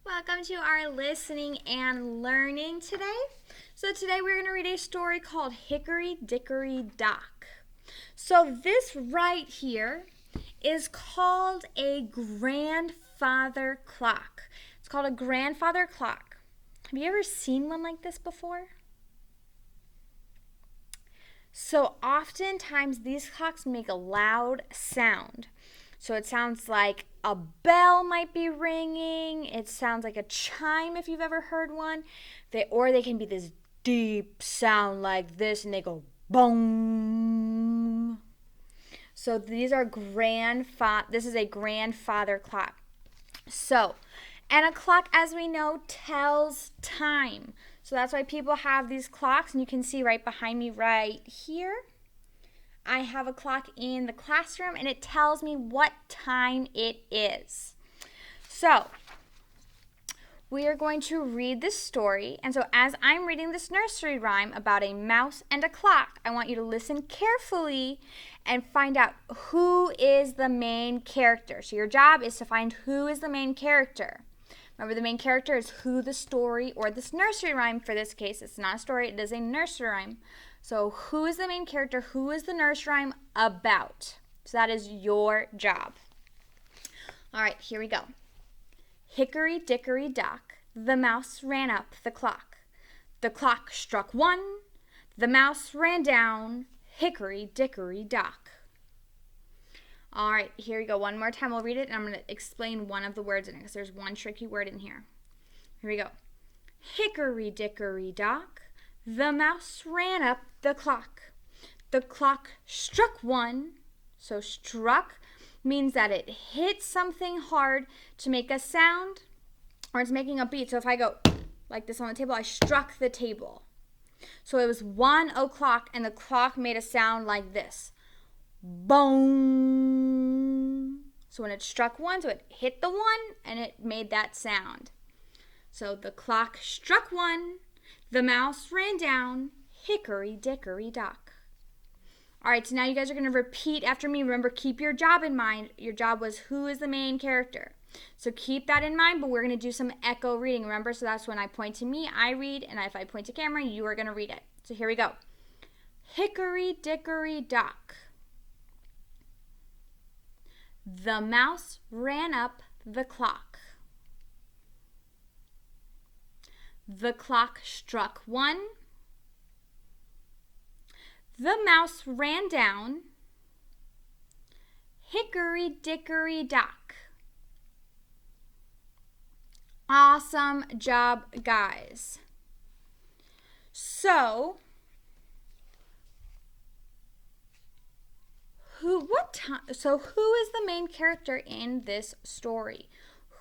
Welcome to our listening and learning today. So today we're going to read a story called Hickory, Dickory, Dock. So this right here is called a grandfather clock. It's called a grandfather clock. Have you ever seen one like this before? So oftentimes these clocks make a loud sound. So it sounds like a bell might be ringing. It sounds like a chime if you've ever heard one. They can be this deep sound like this and they go boom. So this is a grandfather clock. And a clock, as we know, tells time. So that's why people have these clocks, and you can see right behind me right here, I have a clock in the classroom, and it tells me what time it is. So we are going to read this story, and so as I'm reading this nursery rhyme about a mouse and a clock, I want you to listen carefully and find out who is the main character. So your job is to find who is the main character. Remember, the main character is who the story, or this nursery rhyme, for this case, it's not a story, it is a nursery rhyme. So who is the main character? Who is the nursery rhyme about? So that is your job. All right, here we go. Hickory, dickory, dock, the mouse ran up the clock. The clock struck one, the mouse ran down, hickory, dickory, dock. All right, here we go. One more time, we'll read it, and I'm going to explain one of the words in it because there's one tricky word in here. Here we go. Hickory, dickory, dock, the mouse ran up the clock. The clock struck one. So struck means that it hit something hard to make a sound, or it's making a beat. So if I go like this on the table, I struck the table. So it was 1 o'clock, and the clock made a sound like this. Boom. So when it struck one, so it hit the one, and it made that sound. So the clock struck one, the mouse ran down, hickory, dickory, dock. All right, so now you guys are going to repeat after me. Remember, keep your job in mind. Your job was who is the main character. So keep that in mind, but we're going to do some echo reading. Remember, so that's when I point to me, I read, and if I point to camera, you are going to read it. So here we go. Hickory, dickory, dock. The mouse ran up the clock. The clock struck one. The mouse ran down. Hickory, dickory, dock. Awesome job, guys. So, who is the main character in this story?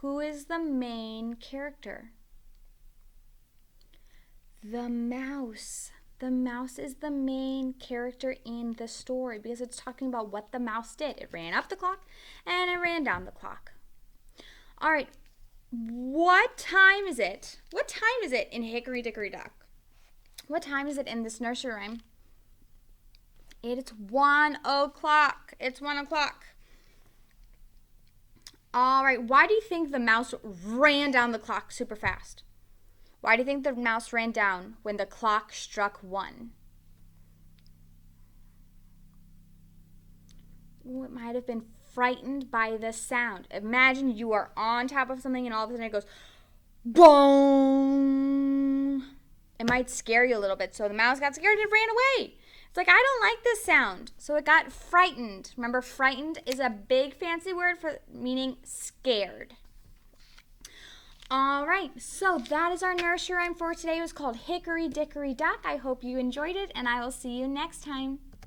Who is the main character? The mouse. The mouse is the main character in the story because it's talking about what the mouse did. It ran up the clock and it ran down the clock. All right, what time is it? What time is it in Hickory, Dickory, Dock? What time is it in this nursery rhyme? It's 1 o'clock. It's 1 o'clock. All right, why do you think the mouse ran down the clock super fast? Why do you think the mouse ran down when the clock struck one? It might have been frightened by the sound. Imagine you are on top of something and all of a sudden it goes boom. It might scare you a little bit. So the mouse got scared and it ran away. It's like, I don't like this sound. So it got frightened. Remember, frightened is a big fancy word for meaning scared. All right, so that is our nursery rhyme for today. It was called Hickory, Dickory, Dock. I hope you enjoyed it, and I will see you next time.